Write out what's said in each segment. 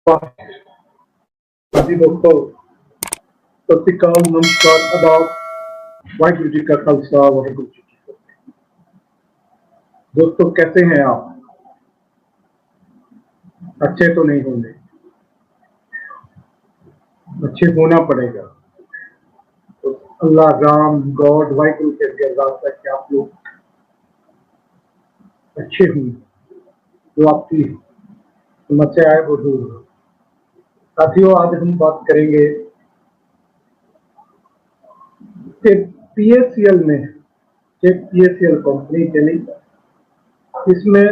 हाँ जी दोस्तों, सत श्री अकाल, नमस्कार, आदाब, वाहिगुरु जी का खालसा, वाहिगुरु जी की फतेह। दोस्तों, कैसे हैं आप? अच्छे तो नहीं होंगे, अच्छे होना पड़ेगा। तो अल्लाह, राम, गॉड, वाहिगुरु के अगे अरदास है कि आप लोग अच्छे हों, जो आपकी समस्या है वो दूर हो। साथियों, आज हम बात करेंगे कि पीएससीएल में, एक पीएससीएल कंपनी चली, इसमें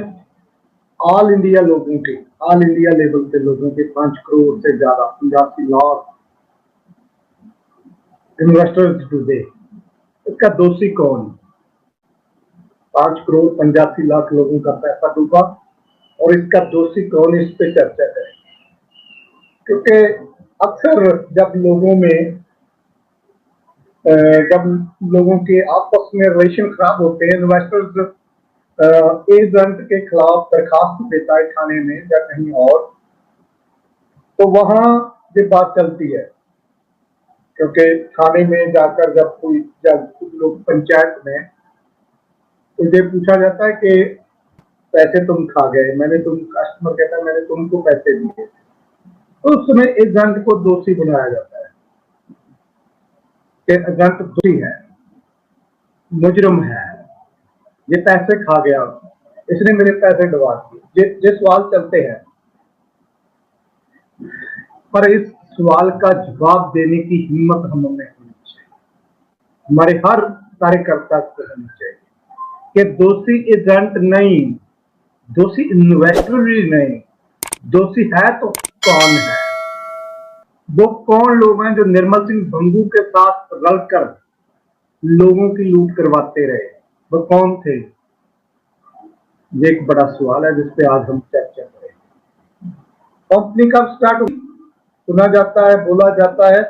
ऑल इंडिया लोगों के, ऑल इंडिया लेवल के लोगों के 5 करोड़ से ज्यादा 85 लाख इन्वेस्टर्स डूबे। इसका दोषी कौन? 5 करोड़ 85 लाख लोगों का पैसा डूबा और इसका दोषी कौन, इस पे चर्चा करें। क्योंकि अक्सर जब लोगों के आपस में रिलेशन खराब होते हैं, इन्वेस्टर्स एजेंट के खिलाफ दरखास्त देता है थाने में या कहीं और, तो वहां ये बात चलती है। क्योंकि थाने में जाकर जब लोग पंचायत में, तो ये पूछा जाता है कि पैसे तुम खा गए, कस्टमर कहता है मैंने तुमको पैसे दिए, तो उस समय एजेंट को दोषी बनाया जाता है कि एजेंट दोषी है, मुजरिम है, ये पैसे खा गया, इसने मेरे पैसे डुबा दिए। ये सवाल चलते हैं, पर इस सवाल का जवाब देने की हिम्मत हमें होनी चाहिए, हमारे हर कार्यकर्ता को होनी चाहिए कि दोषी एजेंट नहीं, दोषी इन्वेस्टर भी नहीं, दोषी है तो कौन है? वो कौन लोग हैं जो निर्मल सिंह भंगू के साथ रलकर लोगों की लूट करवाते रहे? वो कौन थे? ये एक बड़ा सवाल है जिसपे आज हम चर्चा करेंगे। कंपनी कब स्टार्ट हुई? सुना जाता है, बोला जाता है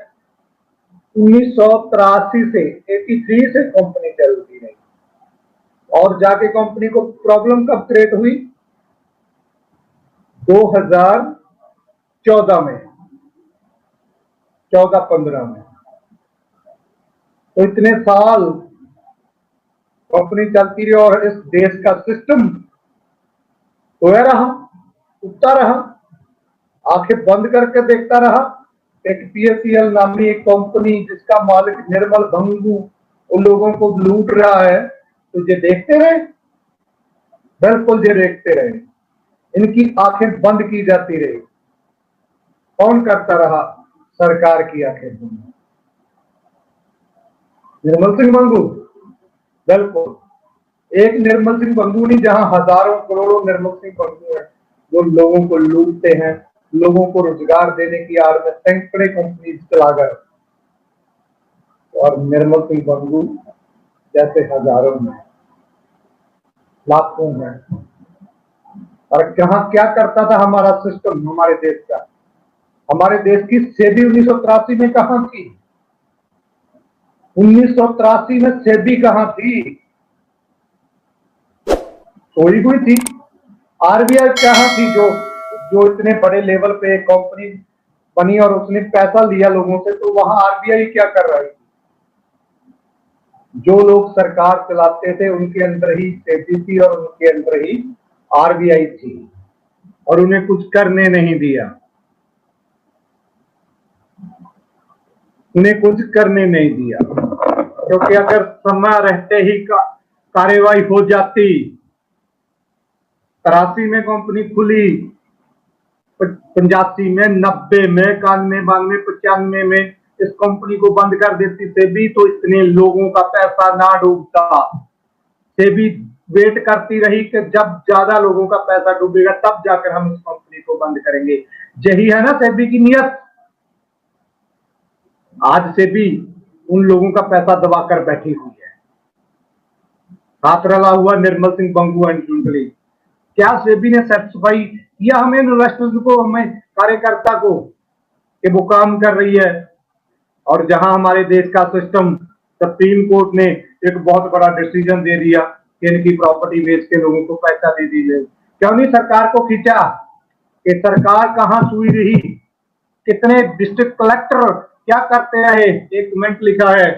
1983 से, 83 से कंपनी चलती रही, और जाके कंपनी को प्रॉब्लम कब क्रिएट हुई? 2014 में, 14-15 में। तो इतने साल कंपनी चलती रही और इस देश का सिस्टम सोया रहा, उठता रहा, आंखें बंद करके देखता रहा। एक पीएससीएल नामी एक कंपनी जिसका मालिक निर्मल भंगू उन लोगों को लूट रहा है, तो ये देखते रहे? बिल्कुल ये देखते रहे, इनकी आंखें बंद की जाती रही। कौन करता रहा? सरकार की आंखें बंद। निर्मल सिंह भंगू? बिल्कुल एक निर्मल सिंह भंगू नहीं, जहां हजारों करोड़ों निर्मल सिंह भंगू है जो लोगों को लूटते हैं, लोगों को रोजगार देने की आड़ में सैकड़ों कंपनी चलाकर, और निर्मल सिंह भंगू जैसे हजारों में, लाखों में। और कहां क्या करता था हमारा सिस्टम, हमारे देश का? हमारे देश की सेबी 1983 में कहां थी? 1983 में सेबी कहां थी? सोई हुई थी। आरबीआई कहां थी जो इतने बड़े लेवल पे कंपनी बनी और उसने पैसा लिया लोगों से, तो वहां आरबीआई क्या कर रही थी? जो लोग सरकार चलाते थे उनके अंदर ही सेबी थी और उनके अंदर ही आरबीआई थी, और उन्हें कुछ करने नहीं दिया, उन्हें कुछ करने नहीं दिया। क्योंकि अगर समय रहते ही कार्रवाई हो जाती, 83 में कंपनी खुली, 85 में, 90 में, 91, 92, 95 में इस कंपनी को बंद कर देती सेबी, तो इतने लोगों का पैसा ना डूबता। सेबी वेट करती रही कि जब ज्यादा लोगों का पैसा डूबेगा तब जाकर हम इस कंपनी को बंद करेंगे। यही है ना सेबी की नियत। आज सेबी उन लोगों का पैसा दबाकर बैठी हुई है, हाथ रला हुआ निर्मल सिंह भंगू एंड जुंडली। क्या सेबी ने सेटिस्फाई किया हमें इन्वेस्टर्स को, हमें कार्यकर्ता को, कि वो काम कर रही है? और जहां हमारे देश का सिस्टम, सुप्रीम कोर्ट ने एक बहुत बड़ा डिसीजन दे दिया कि इनकी प्रॉपर्टी बेच के लोगों को पैसा दे दीजिए, क्यों नहीं सरकार को खींचा? कि सरकार कहाँ सुई रही, कितने डिस्ट्रिक्ट कलेक्टर क्या करते रहे। एक कमेंट लिखा है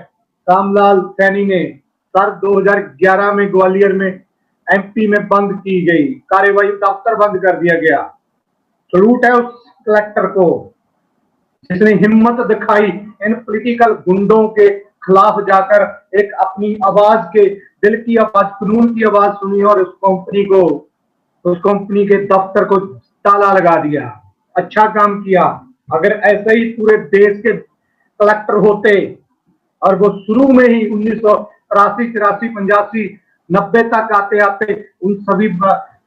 रामलाल सैनी ने, सर 2011 में ग्वालियर में एमपी में बंद की गई कार्यवाही, दफ्तर बंद कर दिया गया। सलूट है उस कलेक्टर को जिसने हिम्मत दिखाई इन पॉलिटिकल गुंडों के खिलाफ जाकर एक अपनी आवाज के दिल की आवाज, कानून की आवाज सुनी और उस कंपनी के दफ्तर को ताला लगा दिया। अच्छा काम किया। अगर ऐसे ही पूरे देश के कलेक्टर होते और वो शुरू में ही 1983, 84, 85, 90 तक आते आते उन सभी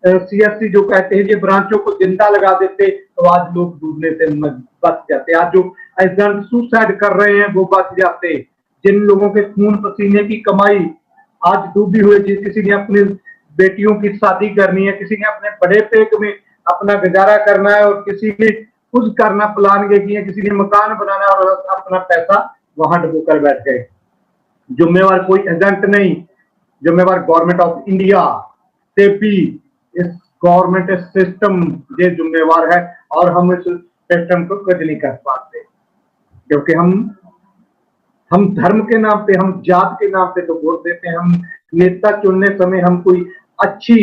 सीएससी जो कहते हैं ये ब्रांचों को जिंदा लगा देते, तो आज लोग डूबने से बच जाते। आज जो एजेंट सुसाइड कर रहे हैं वो बच जाते। जिन लोगों के खून पसीने की कमाई आज डूबी हुई, किसी ने अपनी बेटियों की शादी करनी है, किसी ने अपने बड़े पेट में अपना गुजारा करना है और किसी ने कुछ करना प्लान के किए, किसी ने मकान बनाना और अपना पैसा वहां डुबो कर बैठ गए। जिम्मेवार कोई एजेंट नहीं, जिम्मेवार गवर्नमेंट ऑफ इंडिया से भी इस गवर्नमेंट सिस्टम ये जिम्मेवार है और हम इस सिस्टम को कुछ नहीं कर पाते क्योंकि हम धर्म के नाम पे, हम जात के नाम पे तो वोट देते हैं। हम नेता चुनने समय हम कोई अच्छी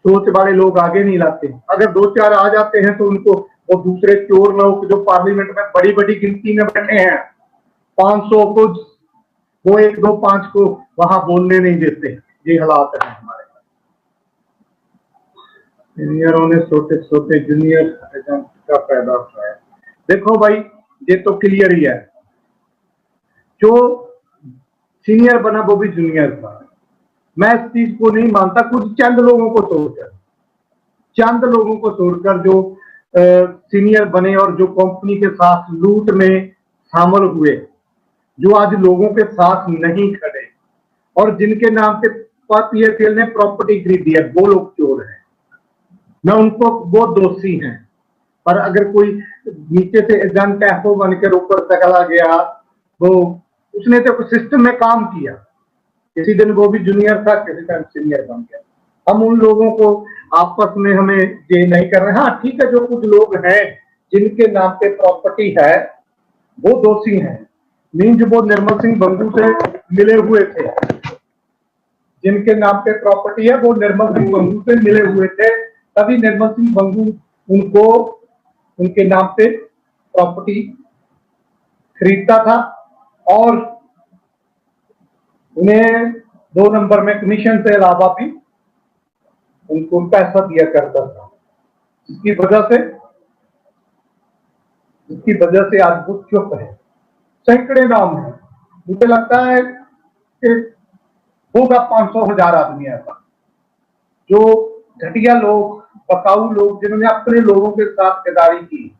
सोच वाले लोग आगे नहीं लाते। अगर 2-4 आ जाते हैं तो उनको वो दूसरे चोर लोग जो पार्लियामेंट में बड़ी बड़ी गिनती में बैठे हैं 500 को, वो 1, 2, 5 को वहां बोलने नहीं देते। ये हालात है हमारे। सीनियरों ने छोटे छोटे जूनियर एजेंट का पैदा उठाया। देखो भाई ये तो क्लियर ही है, जो सीनियर बना वो भी जूनियर था। मैं इस चीज को नहीं मानता। कुछ चंद लोगों को छोड़कर जो सीनियर बने और जो कंपनी के साथ लूट में शामिल हुए, जो आज लोगों के साथ नहीं खड़े और जिनके नाम पे पीएसएल ने प्रॉपर्टी खरीदी है, वो लोग चोर हैं। मैं उनको, वो दोषी हैं। पर अगर कोई नीचे से एजेंट एफओ बनकर ऊपर चला गया, वो उसने तो सिस्टम में काम किया, किसी दिन वो भी जूनियर था, किसी टाइम सीनियर बन गया। हम उन लोगों को आपस में हमें ये नहीं कर रहे। हाँ ठीक है, जो कुछ लोग हैं जिनके नाम पे प्रॉपर्टी है वो दोषी हैं। मीन्स वो निर्मल सिंह बंधु से मिले हुए थे, जिनके नाम पे प्रॉपर्टी है वो निर्मल सिंह बंधु से मिले हुए थे, तभी निर्मल सिंह बंधु उनको उनके नाम पे प्रॉपर्टी खरीदता था और उन्हें 2 नंबर में कमीशन से अलावा भी उनको पैसा दिया करता था, जिसकी वजह से आज वो चुप है। सैकड़े नाम है। मुझे लगता है कि होगा 500,000 आदमी ऐसा जो घटिया लोग, बकाऊ लोग, जिन्होंने अपने लोगों के साथ गद्दारी की,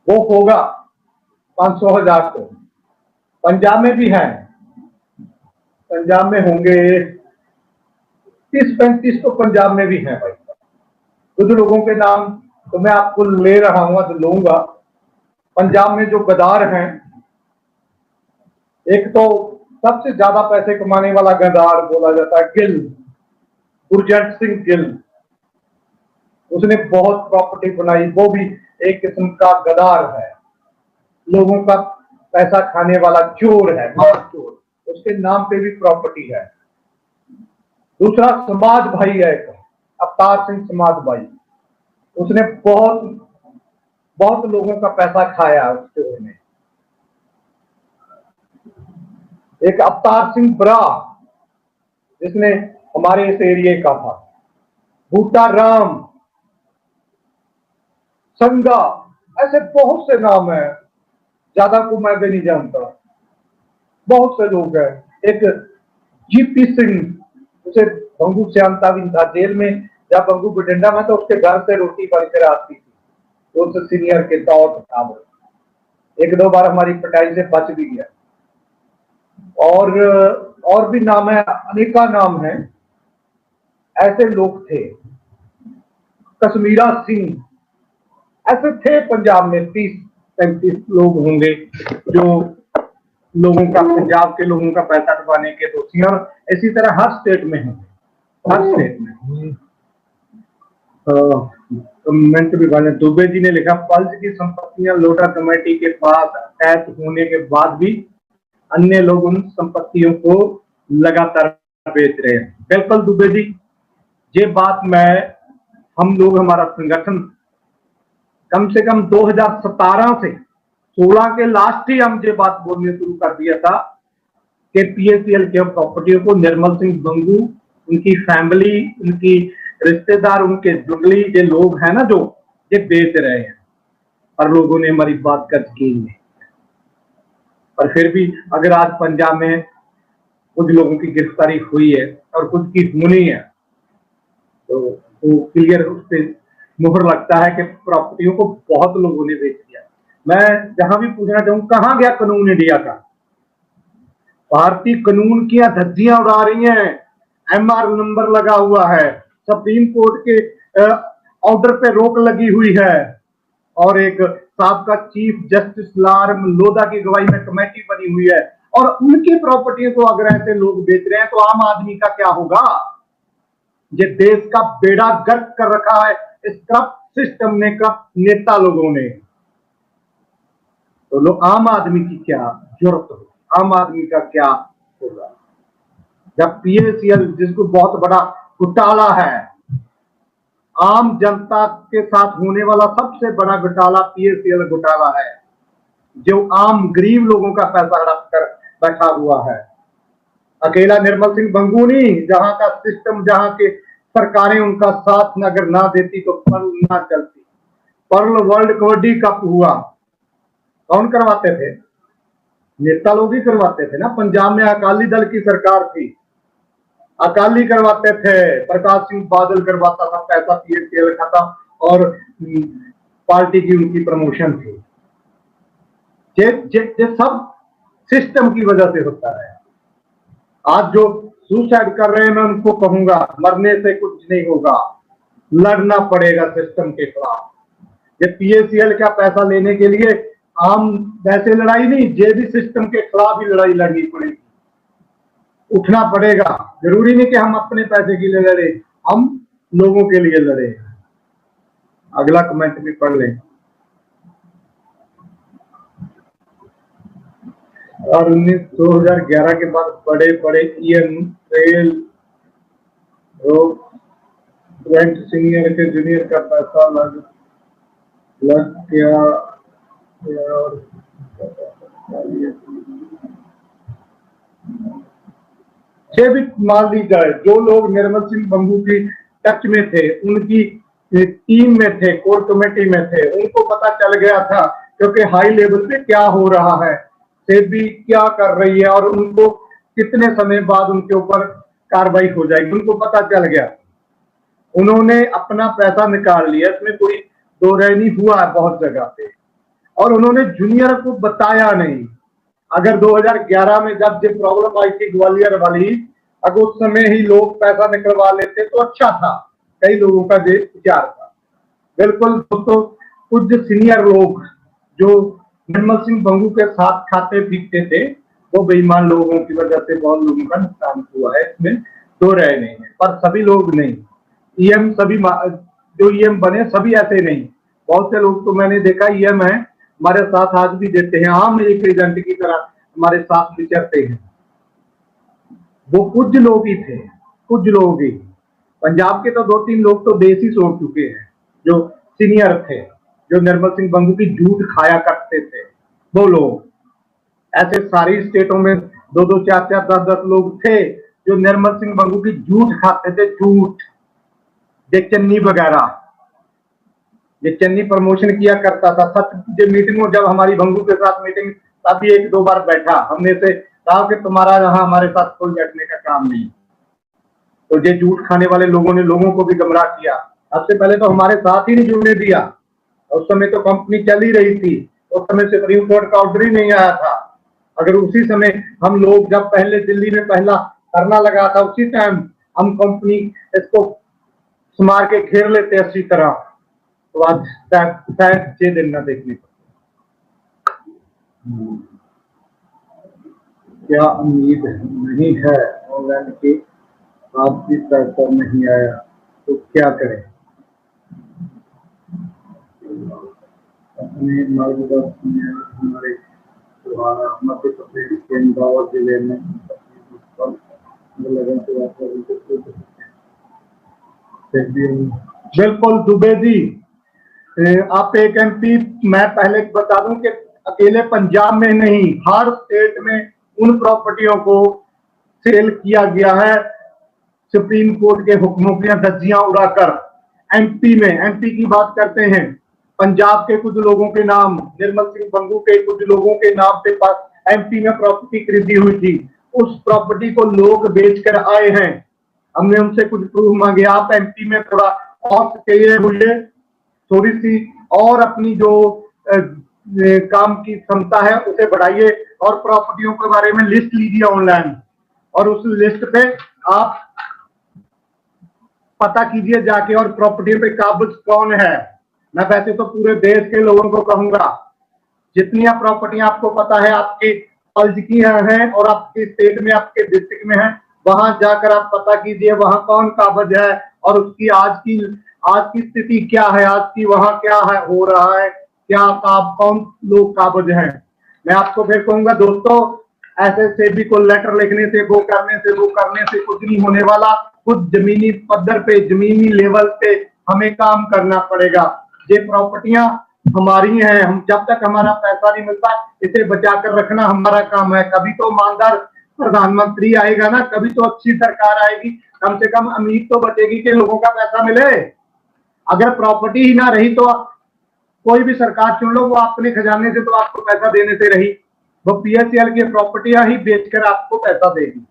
वो होगा 500,000 को। पंजाब में भी है, पंजाब में होंगे 30-35 तो पंजाब में भी है भाई। कुछ लोगों के नाम तो मैं आपको ले रहा हूं तो लूंगा। पंजाब में जो गद्दार हैं, एक तो सबसे ज्यादा पैसे कमाने वाला गद्दार बोला जाता है गिल, गुरजंट सिंह गिल। उसने बहुत प्रॉपर्टी बनाई, वो भी एक किस्म का गद्दार है, लोगों का पैसा खाने वाला चोर है, चोर। उसके नाम पे भी प्रॉपर्टी है। दूसरा समाज भाई है, अवतार सिंह समाज भाई। उसने बहुत लोगों का पैसा खाया उस चोर ने। एक अवतार सिंह बरा, जिसने हमारे इस एरिया का था। बूटा राम, संगा, ऐसे बहुत से नाम है, ज्यादा को मैं भी नहीं जानता। बहुत से लोग हैं। एक जीपी सिंह, उसे बंगू श्यामता भी था जेल में, जब बंगू बठिंडा में तो उसके घर से रोटी बनकर आती थी। उस सीनियर के तौर पर 1-2 बार हमारी पिटाई से बच भी गया। और भी नाम है, अनेका नाम है। ऐसे लोग थे। कश्मीरा सिंह, ऐसे थे पंजाब में 30-35 लोग होंगे जो लोगों का, पंजाब के लोगों का पैसा डुबाने के दोषी। और इसी तरह हर स्टेट में है, हर स्टेट में। कमेंट भी वाले दुबे जी ने लिखा, पल्स की संपत्तियां लोटा कमेटी के पास अटैच होने के बाद भी अन्य लोग उन संपत्तियों को लगातार बेच रहे हैं। बिल्कुल दुबे जी, ये बात हम लोग, हमारा संगठन कम से कम 2017 से 16 के लास्ट ही हम ये बात बोलने शुरू कर दिया था कि पीएसीएल के प्रॉपर्टियों को निर्मल सिंह बंगू, उनकी फैमिली, उनकी रिश्तेदार, उनके जुगली ये लोग हैं ना जो ये बेच रहे हैं, और लोगों ने हमारी बात कच की नहीं। और फिर भी अगर आज पंजाब में कुछ लोगों की गिरफ्तारी हुई है और कुछ की होनी है तो क्लियर उस पर मुहर लगता है कि प्रॉपर्टियों को बहुत लोगों ने बेच दिया। मैं जहां भी पूछना चाहूँ, कहां गया कानून इंडिया का? भारतीय कानून की धज्जियां उड़ा रही हैं, एमआर नंबर लगा हुआ है, सुप्रीम कोर्ट के ऑर्डर पे रोक लगी हुई है, और एक साबका चीफ जस्टिस लार्म लोधा की अगुवाई में कमेटी बनी हुई है, और उनकी प्रॉपर्टी को अगर ऐसे लोग बेच रहे हैं तो आम आदमी का क्या होगा? ये देश का बेड़ा गर्क कर रखा है इस करप्ट सिस्टम ने, करप्ट नेता लोगों ने। तो लोग, आम आदमी की क्या जरूरत होगी? आम आदमी का क्या होगा जब पीएसीएल, जिसको बहुत बड़ा घोटाला है, आम जनता के साथ होने वाला सबसे बड़ा घोटाला पीएसीएल घोटाला है, जो आम गरीब लोगों का पैसा हड़प कर बैठा हुआ है। अकेला निर्मल सिंह बंगू नहीं, जहां का सिस्टम, जहां के सरकारें उनका साथ अगर ना देती तो पर्ल ना चलती। पर्ल वर्ल्ड कबड्डी कप हुआ, कौन करवाते थे? नेता लोग ही करवाते थे ना। पंजाब में अकाली दल की सरकार थी, अकाली करवाते थे, प्रकाश सिंह बादल करवाता था, पैसा पीएसीएल खाता, और पार्टी की उनकी प्रमोशन थी। ये सब सिस्टम की वजह से होता है। आज जो सुसाइड कर रहे हैं, मैं उनको कहूंगा मरने से कुछ नहीं होगा, लड़ना पड़ेगा सिस्टम के खिलाफ। ये पीएसीएल का पैसा लेने के लिए आम वैसे लड़ाई नहीं, ये भी सिस्टम के खिलाफ ही लड़ाई लड़नी पड़ेगी, उठना पड़ेगा। जरूरी नहीं कि हम अपने पैसे के लिए लड़े, हम लोगों के लिए लड़े। अगला कमेंट भी पढ़ लें। और 2011 के बाद बड़े बड़े ईएम ट्रेल सीनियर के जूनियर का पैसा लग गया, और ये भी मान ली जाए, जो लोग निर्मल सिंह बंगू की टच में थे, उनकी टीम में थे, कोर कमेटी में थे, उनको पता चल गया था क्योंकि हाई लेवल पे क्या हो रहा है, सेबी क्या कर रही है, और उनको कितने समय बाद उनके ऊपर कार्रवाई हो जाएगी, उनको पता चल गया। उन्होंने अपना पैसा निकाल लिया, इसमें कोई दो राय नहीं हुआ है बहुत जगह पे, और उन्होंने जूनियर को बताया नहीं। अगर 2011 में जब ये प्रॉब्लम आई थी ग्वालियर वाली, अगर उस समय ही लोग पैसा निकलवा लेते तो अच्छा था, कई लोगों का ये विचार था। बिल्कुल दोस्तों, कुछ सीनियर लोग जो निर्मल सिंह बंगू के साथ खाते पीटते थे, वो बेईमान लोगों की वजह से बहुत लोगों का नुकसान हुआ है, इसमें दो राय नहीं है। पर सभी लोग नहीं, ईएम सभी जो ईएम बने सभी ऐसे नहीं, बहुत से लोग तो मैंने देखा ईएम है, हमारे साथ आज भी देते हैं, आम एक एजेंट की तरह हमारे साथ विचरते हैं। वो कुछ लोग ही थे, कुछ लोग ही। पंजाब के तो 2-3 लोग तो देश ही छोड़ चुके हैं, जो सीनियर थे, जो निर्मल सिंह बंगू की झूठ खाया करते थे, वो लोग। ऐसे सारी स्टेटों में 2-2, 4-4, 10-10 लोग थे जो निर्मल सिंह बंगू की झूठ खाते थे, झूठ। चन्नी वगैरह, ये चन्नी प्रमोशन किया करता था। सच मीटिंग में जब हमारी भंगू के साथ मीटिंग, तभी 1-2 बार बैठा, हमने से कहा कि तुम्हारा यहाँ हमारे साथ कोई बैठने का काम नहीं। तो ये झूठ खाने वाले लोगों ने लोगों को भी गुमराह किया। सबसे पहले तो हमारे साथ ही नहीं जुड़ने दिया, उस समय तो कंपनी चल ही रही थी, उस समय सुप्रीम कोर्ट का ऑर्डर ही नहीं आया था। अगर उसी समय हम लोग, जब पहले दिल्ली में पहला धरना लगा था, उसी टाइम हम कंपनी इसको मार के घेर लेते अच्छी तरह, तो आज शायद 6 दिन न देखने को। क्या उम्मीद नहीं है ऑनलाइन के आप भी पैसा नहीं आया तो क्या करें? अपने मार्गदर्शन में हमारे मध्य प्रदेश के इंदौर जिले में बिल्कुल दुबे जी, आप एक एमपी, मैं पहले बता दूं कि अकेले पंजाब में नहीं, हर स्टेट में उन प्रॉपर्टियों को सेल किया गया है सुप्रीम कोर्ट के हुक्मों की धज्जियां उड़ाकर। एमपी में, एमपी की बात करते हैं, पंजाब के कुछ लोगों के नाम, निर्मल सिंह बंगू के कुछ लोगों के नाम पे पास एमपी में प्रॉपर्टी खरीदी हुई थी। उस प्रॉपर्टी को लोग बेचकर आए हैं, हमने उनसे कुछ प्रूफ मांगे। आप एमपी में थोड़ा और कहिए, मुझे थोड़ी सी और अपनी जो काम की क्षमता है उसे बढ़ाइए और प्रॉपर्टियों के बारे में लिस्ट लीजिए ऑनलाइन, और उस लिस्ट पे आप पता कीजिए जाके, और प्रॉपर्टी पे काबिज कौन है। मैं वैसे तो पूरे देश के लोगों को कहूंगा, जितनी प्रॉपर्टियां आपको पता है आपकी कॉलेज की हैं और आपके स्टेट में, आपके डिस्ट्रिक्ट में है, वहां जाकर आप पता कीजिए वहां कौन काबिज है और उसकी आज की स्थिति क्या है, आज की वहां क्या है हो रहा है, क्या कौन लोग काबिज हैं। मैं आपको फिर कहूंगा दोस्तों, ऐसे सेबी को लेटर लिखने से, वो करने से कुछ नहीं होने वाला। कुछ जमीनी पद्धर पे, जमीनी लेवल पे हमें काम करना पड़ेगा। ये प्रॉपर्टियां हमारी हैं, हम जब तक हमारा पैसा नहीं मिलता इसे बचा कर रखना हमारा काम है। कभी तो ईमानदार प्रधानमंत्री आएगा ना, कभी तो अच्छी सरकार आएगी, कम से कम उम्मीद तो बचेगी कि लोगों का पैसा मिले। अगर प्रॉपर्टी ही ना रही तो कोई भी सरकार चुन लो, वो अपने खजाने से तो आपको पैसा देने से रही, वो पीएसएल की प्रॉपर्टियां ही बेचकर आपको पैसा देगी।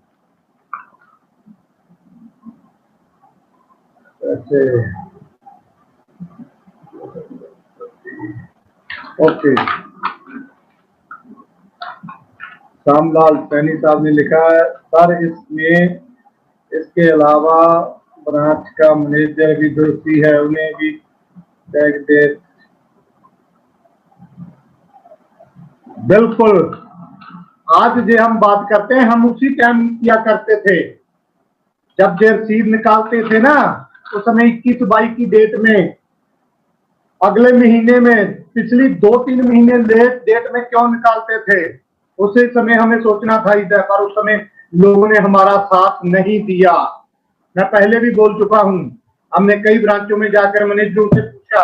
ओके, श्यामलाल सैनी साहब ने लिखा है, सर इसमें इसके अलावा ब्रांच का मैनेजर भी दोषी है, उन्हें भी टैग दे। बिल्कुल, आज जो हम बात करते हैं हम उसी टाइम किया करते थे जब जो रसीद निकालते थे ना, उस समय 21-22 की डेट में, अगले महीने में, पिछली 2-3 महीने लेट डेट में क्यों निकालते थे, उसी समय हमें सोचना था इधर, पर उस समय लोगों ने हमारा साथ नहीं दिया। मैं पहले भी बोल चुका हूं, हमने कई ब्रांचों में जाकर मैनेजरों से पूछा,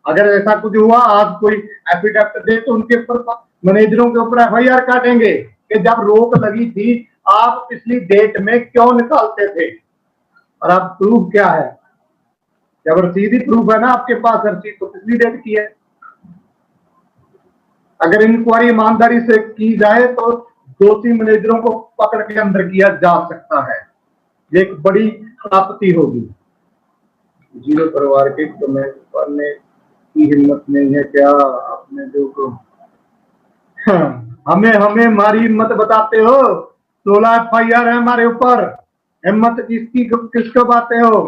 अगर ऐसा कुछ हुआ, आज कोई एफिडेविट दे तो उनके ऊपर, मैनेजरों के ऊपर एफआईआर काटेंगे कि जब रोक लगी थी आप पिछली डेट में क्यों निकालते थे। और अब प्रूफ क्या है, जब रसीद ही प्रूफ है ना आपके पास, रसीद तो पिछली डेट की है। अगर इंक्वायरी ईमानदारी से की जाए तो दोषी मैनेजरों को पकड़ के अंदर किया जा सकता है, ये एक बड़ी प्राप्ति होगी। जीरो परिवार के कमेंट पढ़ने की हिम्मत नहीं है क्या आपने जो को? हमें हमारी हिम्मत बताते हो, 16 एफआईआर है हमारे ऊपर, हिम्मत किसको बातें हो?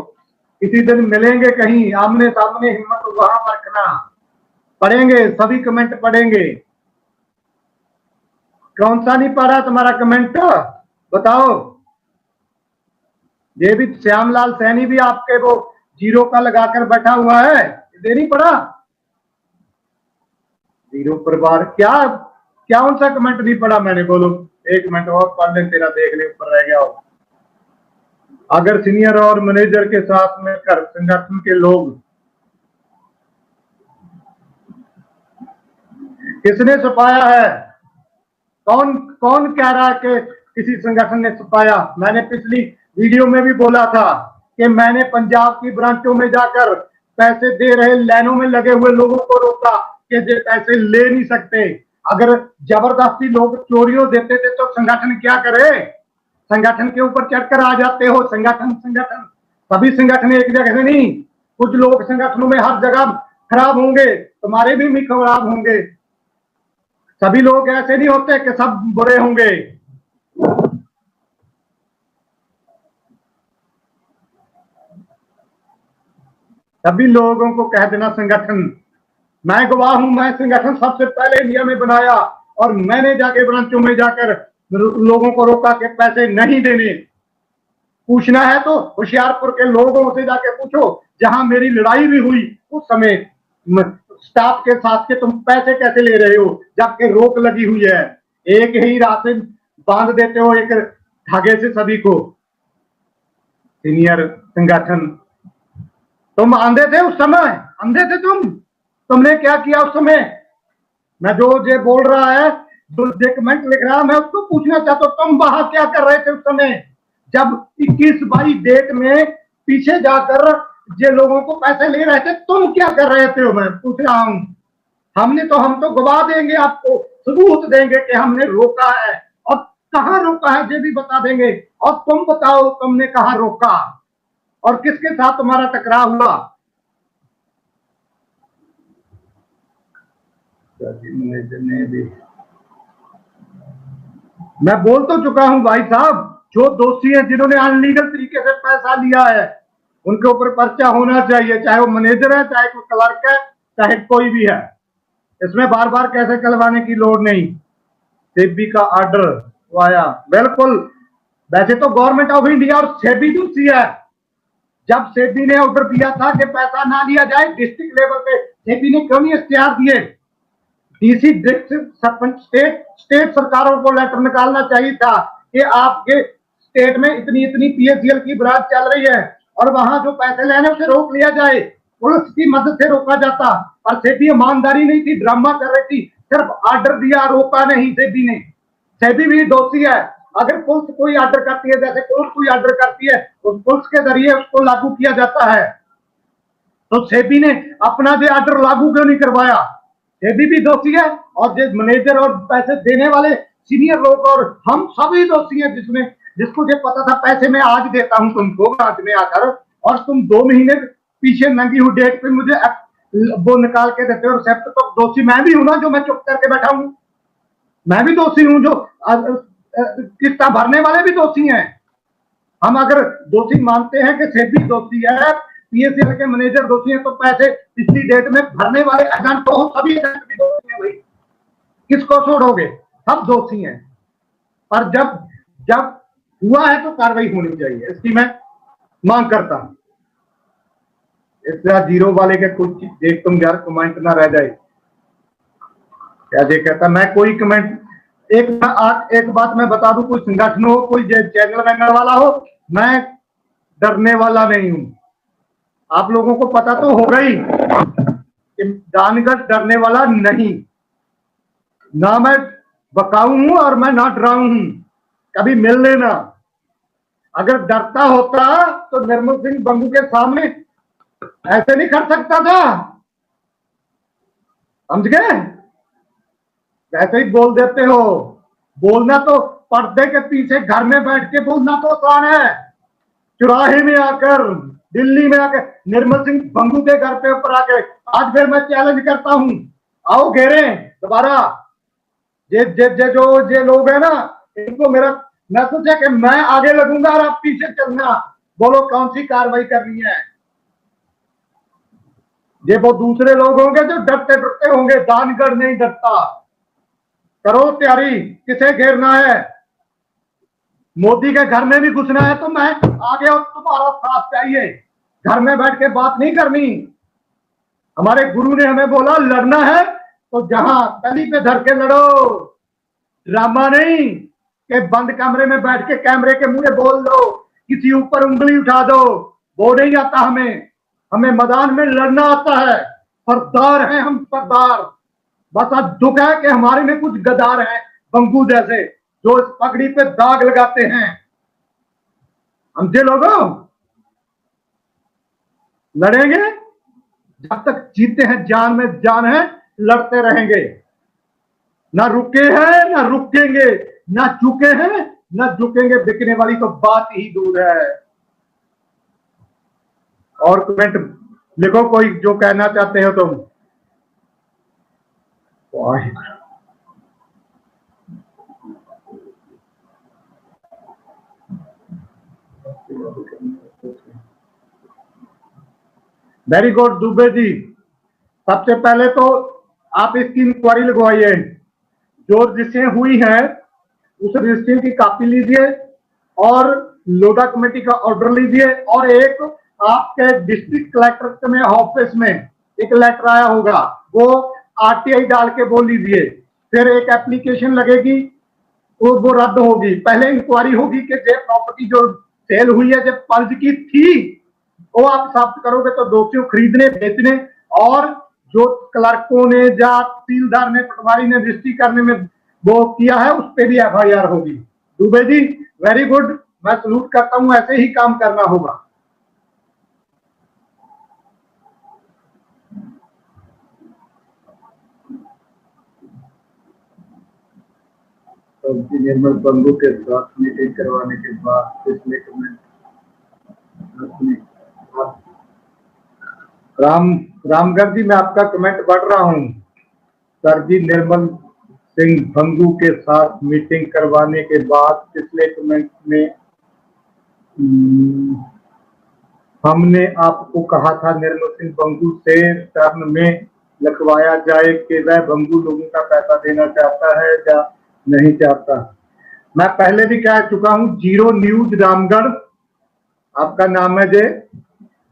किसी दिन मिलेंगे कहीं आमने सामने, हिम्मत वहां पर रखना, पढ़ेंगे सभी कमेंट पढ़ेंगे। कौन सा नहीं पढ़ा तुम्हारा कमेंट बताओ? ये भी श्यामलाल सैनी भी आपके वो जीरो का लगाकर बैठा हुआ है, ये नहीं पढ़ा? जीरो परिवार क्या उनसा कमेंट नहीं पढ़ा मैंने? बोलो, एक मिनट और पढ़ ले, तेरा देखने ऊपर रह गया हो। अगर सीनियर और मैनेजर के साथ मिलकर संगठन के लोग, किसने छुपाया है? कौन कह रहा है कि किसी संगठन ने छुपाया? मैंने पिछली वीडियो में भी बोला था कि मैंने पंजाब की ब्रांचों में जाकर पैसे दे रहे लाइनों में लगे हुए लोगों को रोका कि ये पैसे ले नहीं सकते। अगर जबरदस्ती लोग चोरियों देते थे तो संगठन क्या करे? संगठन के ऊपर चढ़कर आ जाते हो। संगठन सभी संगठन एक जगह से नहीं, कुछ लोग संगठनों में हर जगह खराब होंगे, तुम्हारे भी खराब होंगे। सभी लोग ऐसे नहीं होते कि सब बुरे होंगे। सभी लोगों को कह देना संगठन, मैं गवाह हूं, मैं संगठन सबसे पहले इंडिया में बनाया और मैंने जाके ब्रांचों में जाकर लोगों को रोका कि पैसे नहीं देने। पूछना है तो होशियारपुर के लोगों से जाके पूछो, जहां मेरी लड़ाई भी हुई उस समय स्टाफ के साथ के तुम पैसे कैसे ले रहे हो जबकि रोक लगी हुई है? एक ही रास्ते बांध देते हो एक धागे से सभी को। सीनियर संगठन, तुम अंधे थे उस समय, अंधे थे तुमने क्या किया उस समय? मैं जो ये बोल रहा है, जो ये कमेंट लिख रहा है, मैं उसको पूछना चाहता हूँ, तुम वहां क्या कर रहे थे उस समय जब 21-22 डेट में पीछे जाकर ये लोगों को पैसे ले रहे थे? तुम क्या कर रहे थे? मैं पूछ रहा हूं। हम तो गवाह देंगे, आपको सबूत देंगे कि हमने रोका है, और कहां रोका है ये भी बता देंगे। और तुम बताओ तुमने कहां रोका और किसके साथ तुम्हारा टकराव हुआ? मैं बोल तो चुका हूं भाई साहब, जो दोषी हैं जिन्होंने अनलीगल तरीके से पैसा लिया है उनके ऊपर पर्चा होना चाहिए, चाहे वो मैनेजर है, चाहे कोई क्लर्क है, चाहे कोई भी है। इसमें बार बार कैसे करवाने की लोड़ नहीं। सेबी का ऑर्डर आया, बिल्कुल। वैसे तो गवर्नमेंट ऑफ इंडिया और सेबी दूसरी है। जब सेबी ने ऑर्डर दिया था कि पैसा ना लिया जाए डिस्ट्रिक्ट लेवल पे, सेबी ने क्यों नहीं इख्तियार दिए? डीसी सरपंच स्टेट सरकारों को लेटर निकालना चाहिए था कि आपके स्टेट में इतनी इतनी पीएसएल की ब्रांच चल रही है और वहां जो पैसे लेने उसे रोक लिया जाए, पुलिस की मदद से रोका जाता। और सेबी ईमानदारी नहीं थी, ड्रामा कर रही थी, सिर्फ ऑर्डर दिया, रोका नहीं सेबी ने। सेबी भी दोषी है। अगर पुलिस कोई ऑर्डर करती है, जैसे पुलिस कोई ऑर्डर करती है, उस पुलिस के जरिए उसको लागू किया जाता है। तो सेबी ने अपना जो ऑर्डर लागू क्यों नहीं करवाया? सेबी भी दोषी है, और जो मैनेजर और पैसे देने वाले सीनियर लोग और हम सभी दोषी हैं, जिसको ये पता था पैसे मैं आज देता हूं तुमको आज में आकर, और तुम 2 महीने पीछे नंगी हुई डेट पे मुझे वो निकाल के देते हो रिसेप्ट। तो दोषी मैं भी हूं ना, जो मैं चुप करके बैठा हूं। मैं भी दोषी हूं, जो किस्ता भरने वाले भी दोषी हैं। हम अगर दोषी मानते हैं कि सेबी दोषी है, पीएसएल के मैनेजर दोषी हैं, तो पैसे पिछली डेट में भरने वाले एजेंट तो सभी एजेंट भी दोषी हैं भाई। किसको छोड़ोगे? सब दोषी हैं। पर जब हुआ है तो कार्रवाई होनी चाहिए, इसकी मैं मांग करता हूं। इस तरह जीरो वाले के कुछ देख तुम यार कमेंट ना रह जाए। क्या ये कहता मैं कोई कमेंट एक बात मैं बता दूं, कोई संगठन हो, कोई चैनल वैनल वाला हो, मैं डरने वाला नहीं हूं। आप लोगों को पता तो होगा ही कि जानकर डरने वाला नहीं, ना मैं बकाऊ हूं और मैं ना डराऊ हूं। कभी मिल लेना। अगर डरता होता तो निर्मल सिंह बंगू के सामने ऐसे नहीं कर सकता था, समझ गए? वैसे ही बोल देते हो। बोलना तो पर्दे के पीछे घर में बैठ के बोलना तो आसान है, चुराहे में आकर, दिल्ली में आकर, निर्मल सिंह बंगू के घर पे ऊपर आके। आज फिर मैं चैलेंज करता हूं, आओ घेरे दोबारा। जो लोग है ना, इनको मेरा मैसेज है कि मैं आगे लगूंगा और आप पीछे चलना। बोलो कौन सी कार्रवाई करनी है? ये वो दूसरे लोग होंगे जो डरते डरते होंगे, दानगढ़ नहीं डरता। करो तैयारी, किसे घेरना है? मोदी के घर में भी घुसना है तो मैं आगे, और तुम्हारा साथ चाहिए। घर में बैठ के बात नहीं करनी। हमारे गुरु ने हमें बोला लड़ना है तो जहां तली पे धर के लड़ो, ड्रामा नहीं कि बंद कमरे में बैठ के कैमरे के मुंह बोल दो, किसी ऊपर उंगली उठा दो। वो नहीं आता हमें मैदान में लड़ना आता है। सरदार हैं हम, सरदार। बस आज दुख है कि हमारे में कुछ गद्दार हैं बंगू जैसे, जो इस पगड़ी पे दाग लगाते हैं। समझे लोगों? लड़ेंगे जब तक जीते हैं, जान में जान है, लड़ते रहेंगे। ना रुके हैं ना रुकेंगे, ना झुके हैं ना झुकेंगे। बिकने वाली तो बात ही दूर है। और कमेंट लिखो कोई जो कहना चाहते हो तुम। Very good Dubey ji. सबसे पहले तो आप इसकी इंक्वायरी लगवाइए। जो रजिस्ट्रियां हुई हैं उस रजिस्ट्री की कॉपी लीजिए और लोधा कमेटी का ऑर्डर लीजिए, और एक आपके डिस्ट्रिक्ट कलेक्टर में ऑफिस में एक लेटर आया होगा, वो आरटीआई डाल के बोल लीजिए, फिर एक एप्लीकेशन लगेगी, वो रद्द होगी, पहले इंक्वायरी होगी कि ये प्रॉपर्टी जो सेल हुई है जब फर्ज की थी, वो आप साबित करोगे तो दोषियों खरीदने बेचने और जो क्लर्कों ने या तहसीलदार ने पटवारी ने रजिस्ट्री करने में वो किया है उस पर भी एफआईआर होगी। दुबे जी वेरी गुड, मैं सलूट करता हूं, ऐसे ही काम करना होगा। तो निर्मल बंगू के साथ मीटिंग करवाने के बाद पिछले कमेंट रामगढ़ जी, मैं आपका कमेंट पढ़ रहा हूं। सर जी, निर्मल सिंह भंगू के साथ मीटिंग करवाने के बाद पिछले कमेंट में हमने आपको कहा था निर्मल सिंह भंगू से टर्न में लिखवाया जाए कि वह भंगू लोगों का पैसा देना चाहता है या नहीं चाहता। मैं पहले भी कह चुका हूं, जीरो न्यूज रामगढ़ आपका नाम है, जे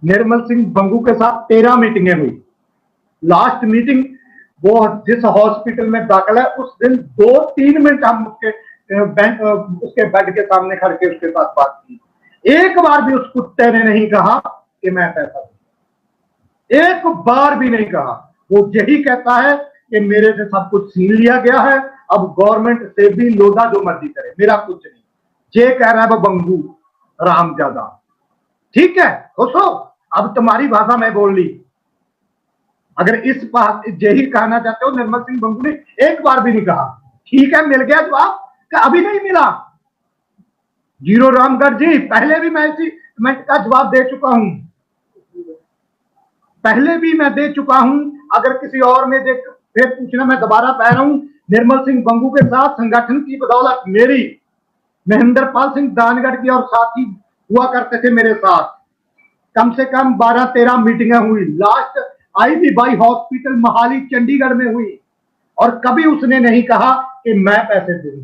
निर्मल सिंह भंगू के साथ 13 मीटिंगें हुई। लास्ट मीटिंग वो जिस हॉस्पिटल में दाखिल है उस दिन 2-3 मिनट हम उसके बेड के सामने खड़ के उसके साथ बात की। एक बार भी उस कुत्ते ने नहीं कहा कि मैं पैसा दूं, एक बार भी नहीं कहा। वो यही कहता है कि मेरे से सब कुछ छीन लिया गया है, अब गवर्नमेंट से भी लोधा जो मर्जी करे, मेरा कुछ नहीं। ये कह रहा है वो बंगू रामजादा। ठीक है खुश हो, अब तुम्हारी भाषा में बोल ली। अगर इस बात यही कहना चाहते हो, निर्मल सिंह बंगू ने एक बार भी नहीं कहा। ठीक है, मिल गया जवाब कि अभी नहीं मिला। जीरो रामगढ़ जी, पहले भी मैं इसी कमेंट का जवाब दे चुका हूं, पहले भी मैं दे चुका हूं। अगर किसी और ने देख फिर पूछना, मैं दोबारा कह रहा हूं, निर्मल सिंह बंगू के साथ संगठन की बदौलत मेरी महेंद्र पाल सिंह दानगढ़ की और साथी हुआ करते थे मेरे साथ, कम से कम 12-13 मीटिंगें हुई। लास्ट आईवीबाई हॉस्पिटल मोहाली चंडीगढ़ में हुई और कभी उसने नहीं कहा कि मैं पैसे दूं।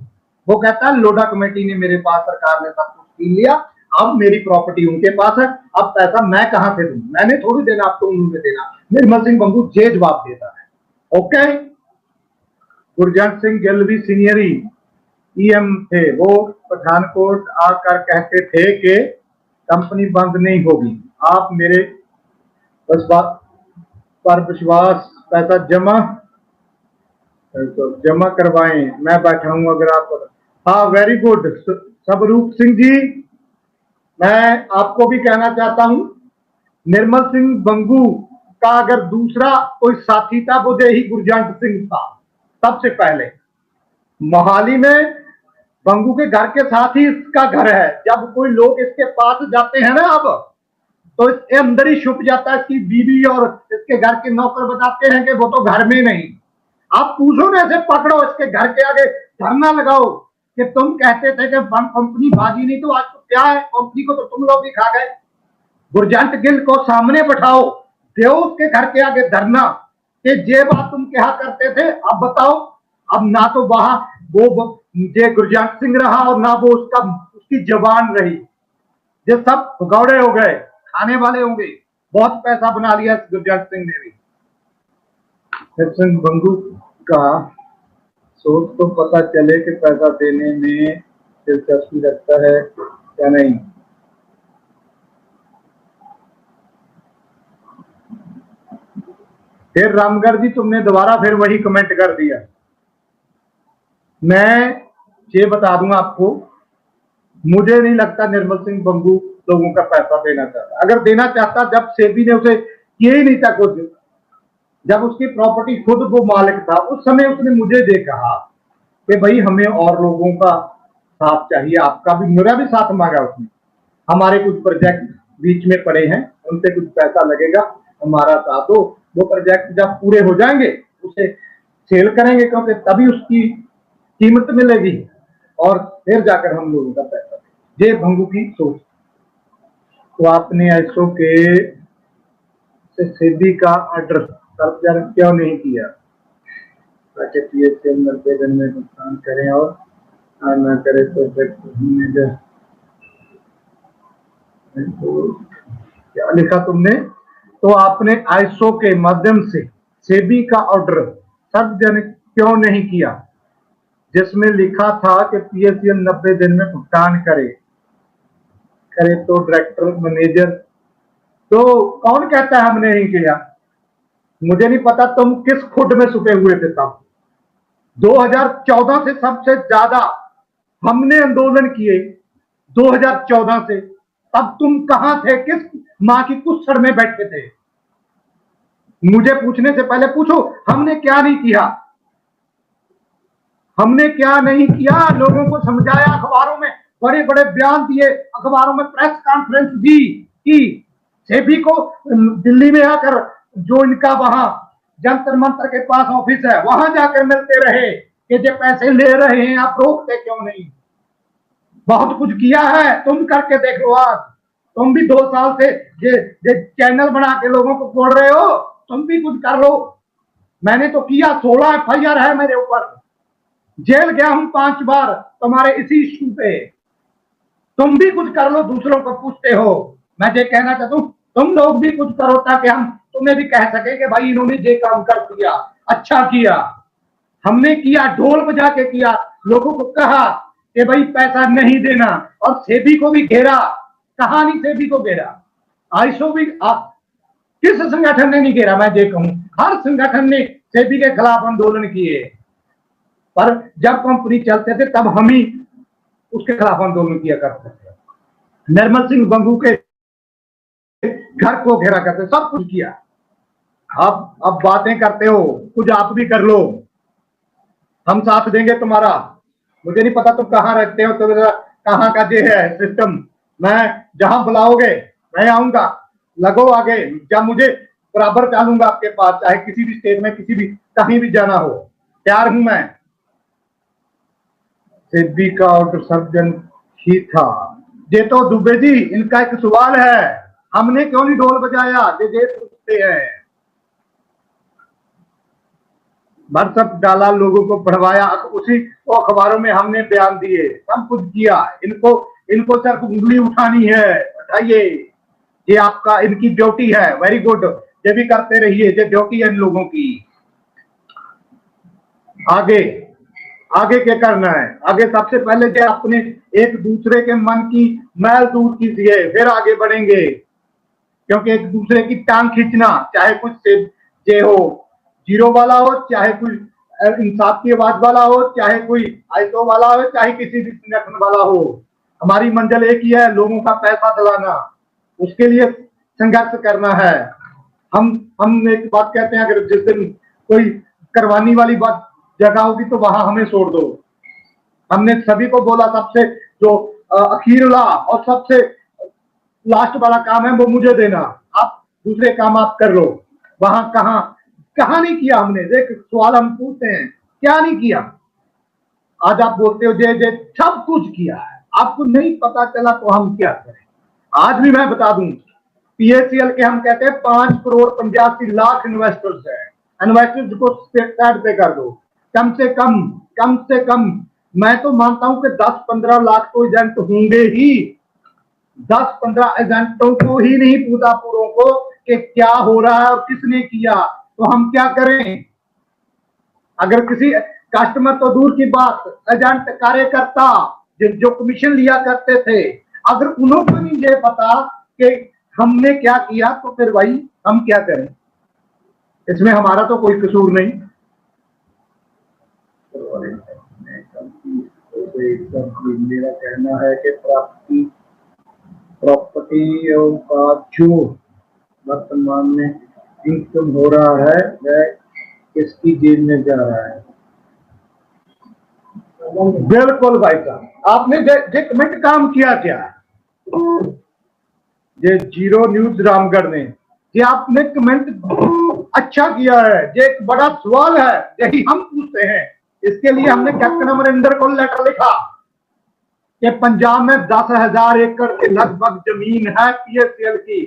वो कहता है लोडा कमेटी ने मेरे पास, सरकार ने सब कुछ छीन लिया, अब मेरी प्रॉपर्टी उनके पास है, अब पैसा मैं कहां से दूं, मैंने थोड़ी देना, अब तो उन्होंने देना। निर्मल सिंह बंगू ये जवाब देता है। ओके, गुरजंट सिंह गिलवी सीनियरी ईएम थे, वो पठानकोट आकर कहते थे कि कंपनी बंद नहीं होगी, आप मेरे बस बात पर विश्वास, पैसा जमा करवाएं, मैं बैठा हूं अगर आप। हाँ वेरी गुड सबरूप सिंह जी, मैं आपको भी कहना चाहता हूं, निर्मल सिंह बंगू का अगर दूसरा कोई साथी था वो ही गुरजंट सिंह था। सबसे पहले मोहाली में बंगू के घर के साथ ही इसका घर है। जब कोई लोग इसके पास जाते हैं ना अब, तो इसके अंदर ही छुप जाता है। इसकी बीवी और इसके घर के नौकर बताते हैं कि वो तो घर में नहीं। आप पूछो ना, ऐसे पकड़ो, इसके घर के आगे धरना लगाओ कि तुम कहते थे कि कंपनी भागी नहीं, तो आज तो क्या है, कंपनी को तो तुम लोग ही खा गए। गुरजंट गिल को सामने बैठाओ, दो उसके घर के आगे धरना कि ये बात तुम क्या करते थे, अब बताओ। अब ना तो वहां वो ये गुरजंट सिंह रहा और ना वो उसकी जवान रही। ये सब भगौड़े हो गए, खाने वाले होंगे। बहुत पैसा बना लिया गुरजंट सिंह ने भी। सिंह बंगू का सोच तो पता चले कि पैसा देने में दिलचस्पी रखता है या नहीं। फिर रामगढ़ जी तुमने दोबारा फिर वही कमेंट कर दिया। मैं ये बता दूंगा आपको, मुझे नहीं लगता निर्मल सिंह बंगू लोगों का पैसा देना चाहता। अगर देना चाहता, जब सेबी ने उसे किया ही नहीं था कुछ, जब उसकी प्रॉपर्टी खुद वो मालिक था, उस समय उसने मुझे दे कहा कि भाई हमें और लोगों का साथ चाहिए, आपका भी, मेरा भी साथ मांगा उसने। हमारे कुछ प्रोजेक्ट बीच में पड़े हैं, उनसे कुछ पैसा लगेगा, हमारा साथ दो। वो प्रोजेक्ट जब पूरे हो जाएंगे उसे सेल करेंगे, क्योंकि तभी उसकी कीमत मिलेगी और फिर जाकर हम लोगों का पैसा। ये भंगू की सोच। तो आपने ऐसो के सेबी का ऑर्डर क्यों नहीं किया, ताकि पीएससी 90 दिन में भुगतान करें और न करे तो क्या लिखा तुमने? तो आपने आईएसओ के माध्यम से सेबी का ऑर्डर सार्वजनिक क्यों नहीं किया, जिसमें लिखा था कि पीएससीएल 90 दिन में भुगतान करे तो डायरेक्टर मैनेजर, तो कौन कहता है हमने नहीं किया? मुझे नहीं पता तुम किस खुद में छुपे हुए थे तब। 2014 से सबसे ज्यादा हमने आंदोलन किए, 2014 से। तब तुम कहां थे, किस मां की कुछ में बैठे थे? मुझे पूछने से पहले पूछो हमने क्या नहीं किया, हमने क्या नहीं किया। लोगों को समझाया, अखबारों में बड़े बड़े बयान दिए, अखबारों में प्रेस कॉन्फ्रेंस दी कि सेबी को दिल्ली में आकर, जो इनका वहां जंतर मंतर के पास ऑफिस है, वहां जाकर मिलते रहे कि जो पैसे ले रहे हैं आप रोकते क्यों नहीं। बहुत कुछ किया है, तुम करके देखो। आज तुम भी 2 साल से ये चैनल बना के लोगों को बोल रहे हो, तुम भी कुछ कर लो। मैंने तो किया, 16 एफआईआर है मेरे ऊपर, जेल गया हूं 5 बार तुम्हारे इसी इशू पे। तुम भी कुछ कर लो, दूसरों को पूछते हो। मैं ये कहना चाहता हूं तुम लोग भी कुछ करो ताकि हम तुम्हें भी कह सके कि भाई इन्होंने ये काम कर दिया, अच्छा किया। हमने किया, ढोल बजा के किया, लोगों को कहा कि भाई पैसा नहीं देना, और सेबी को भी घेरा। कहा नहीं सेबी को घेरा, आईसो भी किस संगठन ने नहीं घेरा? मैं ये कहूं हर संगठन ने सेबी के खिलाफ आंदोलन किए, पर जब कंपनी चलते थे तब हम ही उसके खिलाफ आंदोलन किया करते थे। निर्मल सिंह बंगू के घर को घेरा करते, सब कुछ किया। अब बातें करते हो, कुछ आप भी कर लो, हम साथ देंगे तुम्हारा। मुझे नहीं पता तुम कहां रहते हो, तो कहां का ये है सिस्टम। मैं जहां बुलाओगे मैं आऊंगा, लगो आगे, जब मुझे बराबर चलूंगा आपके पास, चाहे किसी भी स्टेट में, किसी भी कहीं भी जाना हो, तैयार हूं मैं। सेबी का ऑर्डर सर्जन ही था। ये तो दुबे जी, इनका एक सवाल है, हमने क्यों नहीं ढोल बजाया? ये पूछते हैं। व्हाट्सएप डाला, लोगों को पढ़वाया, उसी अखबारों में हमने बयान दिए, सब कुछ किया। इनको सिर्फ उंगली उठानी है, उठाइए, ये आपका, इनकी ड्यूटी है। वेरी गुड, ये भी करते रहिए, ये ड्यूटी है इन लोगों की। आगे क्या करना है? आगे सबसे पहले जो अपने एक दूसरे के मन की मैल दूर कीजिए, फिर आगे बढ़ेंगे। क्योंकि एक दूसरे की टांग खींचना, चाहे कुछ जे हो जीरो वाला हो, चाहे कोई इंसाफ की आवाज वाला हो, चाहे कोई आईसो वाला हो, चाहे किसी भी संगठन वाला हो, हमारी मंजिल एक ही है, लोगों का पैसा दिलाना। उसके लिए संघर्ष करना है। हम एक बात कहते हैं, अगर जिस दिन कोई करवानी वाली बात जगह होगी तो वहां हमें छोड़ दो। हमने सभी को बोला, सबसे जो अखीरला और सबसे लास्ट वाला काम है वो मुझे देना, आप दूसरे काम आप कर लो। वहां कहां नहीं किया हमने? एक सवाल हम पूछते हैं, क्या नहीं किया? आज आप बोलते हो जे सब कुछ किया है, आपको नहीं पता चला तो हम क्या करें? आज भी मैं बता दूं, पीएससीएल के हम कहते हैं 5,85,00,000 इन्वेस्टर्स है। इन्वेस्टर्स को साइड पे कर दो, कम से कम मैं तो मानता हूं कि 10-15 लाख तो एजेंट होंगे ही। 10-15 एजेंटों को ही नहीं पूछा पूरों को कि क्या हो रहा है और किसने किया, तो हम क्या करें? अगर किसी कस्टमर तो दूर की बात, एजेंट कार्यकर्ता जो कमीशन लिया करते थे, अगर उन्हों को नहीं ये पता कि हमने क्या किया, तो फिर भाई हम क्या करें? इसमें हमारा तो कोई कसूर नहीं। मेरा कहना है कि प्रॉपर्टी का जो वर्तमान में इनकम हो रहा है वह किसकी जेब में जा रहा है? बिल्कुल भाई साहब, आपने जे कमेंट काम किया क्या? ये जीरो न्यूज रामगढ़ ने, ये आपने कमेंट अच्छा किया है। ये एक बड़ा सवाल है, यही हम पूछते हैं। इसके लिए हमने कैप्टन अमरिंदर को लेटर लिखा कि पंजाब में 10,000 एकड़ के लगभग जमीन है पीएससीएल की,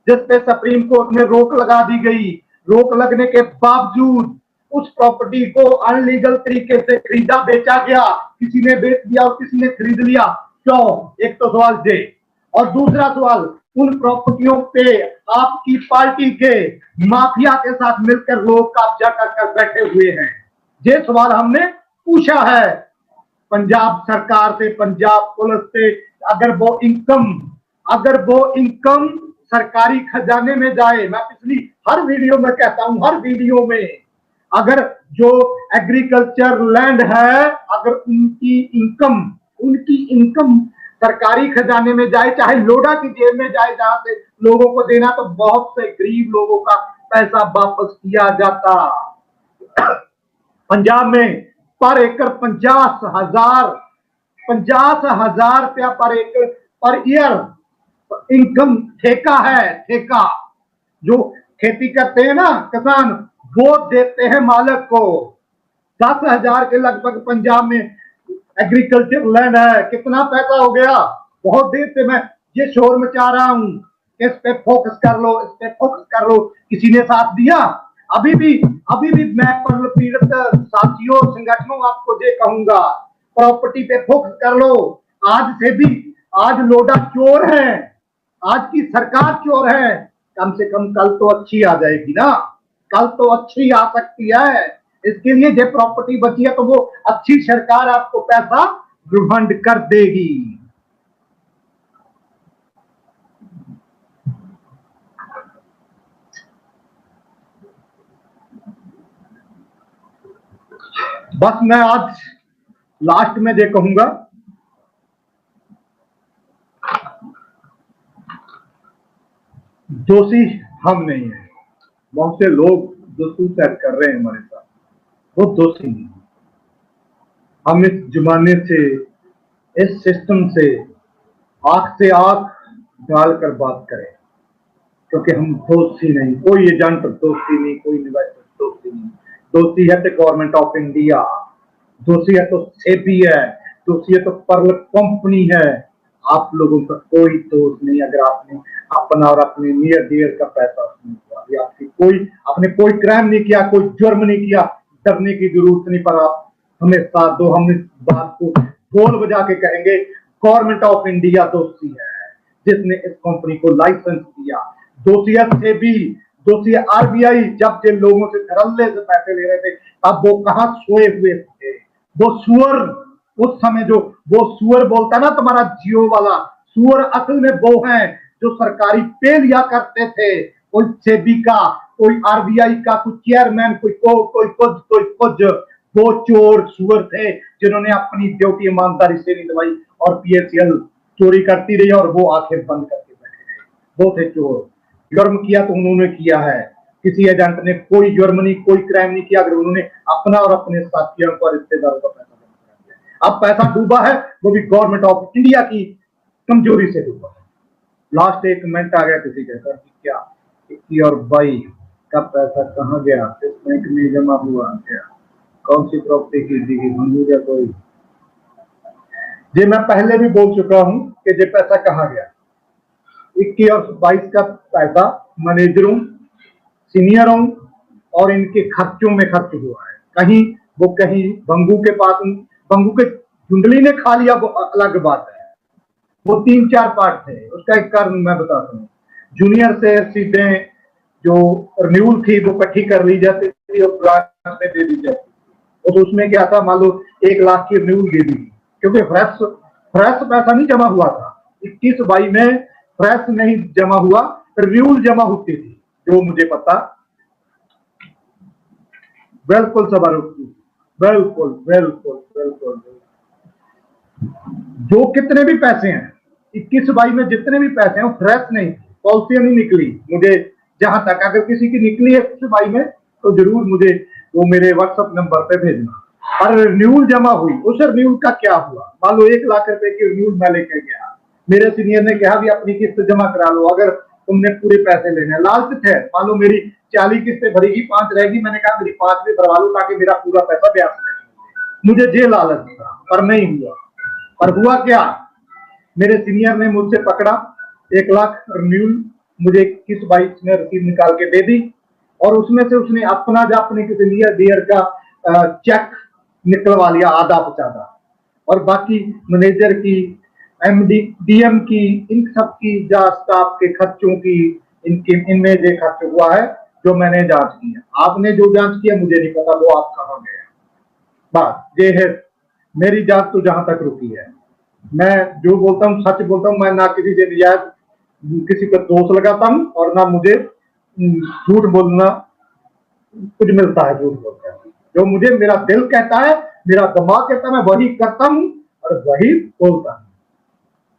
जिस पे सुप्रीम कोर्ट में रोक लगा दी गई। रोक लगने के बावजूद उस प्रॉपर्टी को अनलीगल तरीके से खरीदा बेचा गया, किसी ने बेच दिया और किसी ने खरीद लिया। क्यों? एक तो सवाल ये, और दूसरा सवाल, उन प्रॉपर्टियों पे आपकी पार्टी के माफिया के साथ मिलकर लोग कब्जा कर बैठे हुए हैं। ये सवाल हमने पूछा है पंजाब सरकार से, पंजाब पुलिस से। अगर वो इनकम सरकारी खजाने में जाए, मैं पिछली हर वीडियो में कहता हूं, हर वीडियो में, अगर जो एग्रीकल्चर लैंड है, अगर उनकी इनकम सरकारी खजाने में जाए, चाहे लोडा की जेब में जाए जहां से लोगों को देना, तो बहुत से गरीब लोगों का पैसा वापस किया जाता। पंजाब में पर एकड़ 50,000 रुपया पर एकड़ पर ईयर इनकम ठेका है। ठेका जो खेती करते हैं ना किसान, वो देते हैं मालिक को। 10,000 के लगभग पंजाब में एग्रीकल्चर लैंड है। कितना पैसा हो गया? बहुत देर से मैं ये शोर मचा रहा हूं, इस पे फोकस कर लो, इस पे फोकस कर लो। किसी ने साथ दिया? अभी भी मैं पर पीड़ित साथियों, संगठनों, आपको ये कहूंगा, प्रॉपर्टी पे फोकस कर लो। आज लोडा चोर है, आज की सरकार चोर है। कम से कम कल तो अच्छी आ जाएगी ना, कल तो अच्छी आ सकती है। इसके लिए जो प्रॉपर्टी बची है, तो वो अच्छी सरकार आपको पैसा रिफंड कर देगी। बस मैं आज लास्ट में ये कहूंगा, दोषी हम नहीं है। बहुत से लोग जो सुसाइड कर रहे हैं हमारे साथ, वो दोषी नहीं। हम इस जमाने से, इस सिस्टम से आंख से आंख डालकर बात करें, क्योंकि हम दोषी नहीं। कोई एजेंट दोषी नहीं, कोई इन्वेस्टर दोषी नहीं। दोषी है तो गवर्नमेंट ऑफ इंडिया, दोषी है तो सेबी है, दोषी है तो पर्ल कंपनी है। आप लोगों का कोई दोष नहीं। अगर आपने अपना और अपने नियर डियर का पैसा आपने कोई क्राइम नहीं किया, कोई जुर्म नहीं किया, डरने की जरूरत नहीं। पर आप हमें साथ दो, हम इस बात को बोल बजा के कहेंगे, गवर्नमेंट ऑफ इंडिया दोषी है जिसने इस कंपनी को लाइसेंस दिया। दोषी है सेबी, दोषी है आरबीआई। जब जिन लोगों से धड़ल्ले से पैसे ले रहे थे, अब वो कहां सोए हुए थे? वो सुअर, उस समय जो वो सुअर बोलता ना, तुम्हारा जियो वाला सुअर, असल में वो है जो सरकारी पे लिया करते थे। कोई सेबी का, कोई आरबीआई का, कोई चेयरमैन, कोई कुछ। वो चोर सुअर थे जिन्होंने अपनी ड्यूटी ईमानदारी से निभाई और पीएसएल चोरी करती रही और वो आंखें बंद करके बैठे रहे। वो थे चोर। जुर्म किया तो उन्होंने किया है। किसी एजेंट ने कोई जुर्म नहीं, कोई क्राइम नहीं किया अगर उन्होंने अपना और अपने साथियों को, रिश्तेदारों का पैसा बंद कर दिया। अब पैसा डूबा है, वो भी गवर्नमेंट ऑफ इंडिया की कमजोरी से डूबा है। लास्ट एक कमेंट आ गया किसी के सर कि क्या 21 और 22 का पैसा कहाँ गया? किस बैंक में जमा हुआ? क्या कौन सी प्रॉपर्टी की थी? मंजूर या कोई? जी मैं पहले भी बोल चुका हूं कि ये पैसा कहाँ गया। 21 और 22 का पैसा मैनेजरों, सीनियरों और इनके खर्चों में खर्च हुआ है। कहीं बंगू के पास, बंगू के झुंडली ने खा लिया, वो अलग बात है। वो 3-4 पार्ट थे। उसका एक कारण मैं बताता हूँ। जूनियर से सीधे जो रिन्यूअल थी वो इकट्ठी कर ली जाती थी और ब्रांच में दे दी जाती थी। और उसमें क्या था, मान लो 1 लाख की रिन्यूअल दे दी, क्योंकि फ्रेश पैसा नहीं जमा हुआ था। 21-22 में फ्रेश नहीं जमा हुआ, रिन्यूअल जमा होती थी, जो मुझे पता। बिल्कुल बिल्कुल। जो कितने भी पैसे हैं 21-22 में, जितने भी पैसे हैं, फ्रेश नहीं, पॉलिसी नहीं निकली। मुझे जहां तक, अगर किसी की निकली है 21-22 में, तो जरूर मुझे वो मेरे व्हाट्सएप नंबर पे भेजना। और रिन्यूअल जमा हुई, उस रिन्यूअल का क्या हुआ? मान लो 1 लाख रुपए की रिन्यूअल मैं लेकर गया, मेरे सीनियर ने कहा भी अपनी किस्त जमा करा लो अगर तुमने पूरे पैसे लेने। लालच थे, मान लो मेरी 40 किस्तें भरेगी, 5 रहेगी, मैंने कहा मेरी 5 भी भरवा लो ताकि मेरा पूरा पैसा ब्याज में। मुझे ये लालच था, पर नहीं हुआ। पर हुआ क्या, मेरे सीनियर ने मुझसे पकड़ा, 1 लाख रिन्यूअल मुझे 21-22 में रसीद निकाल के दे दी, और उसमें से उसने अपना किसी नियर डियर का चेक निकलवा लिया, आधा 50, और बाकी मैनेजर की एमडी डीएम की, इन सब की जांच, स्टाफ के खर्चों की, इनके इनमें जो खर्च हुआ है जो मैंने जांच की है। आपने जो जांच की है मुझे नहीं पता वो आप कहां गए। बात ये है, मेरी जांच तो जहां तक रुकी है, मैं जो बोलता हूँ सच बोलता हूँ। मैं ना किसी से निजायज किसी पर दोष लगाता हूँ और ना मुझे झूठ बोलना कुछ मिलता है। झूठ बोलता है जो मुझे मेरा दिल कहता है, मेरा दिमाग कहता है, मैं वही करता हूँ और वही बोलता हूँ।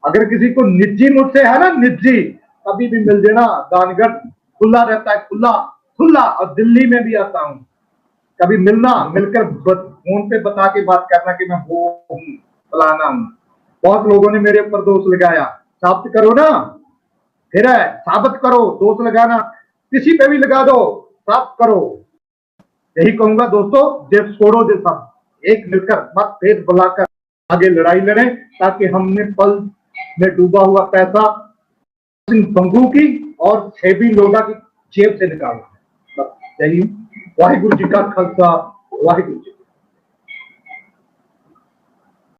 अगर किसी को निजी मुझसे है ना, निजी कभी भी मिल जाना, दानगढ़ खुला रहता है, खुला खुला, और दिल्ली में भी आता हूँ। कभी मिलना, मिलकर फोन पे बता के बात करना कि मैं वो हूँ, फलाना हूँ। बहुत लोगों ने मेरे ऊपर दोष लगाया, साबित करो ना, फिर है साबित करो। दोष लगाना किसी पे भी लगा दो, साबित करो। यही कहूंगा दोस्तों, जे छोड़ो जे सब, एक मिलकर मत भेद बुलाकर आगे लड़ाई लड़ें, ताकि हमने पल में डूबा हुआ पैसा बंगू की और सेबी लोडा की जेब से निकालना है। यही वाहिगुरु जी का खालसा, वाहिगुरु जी।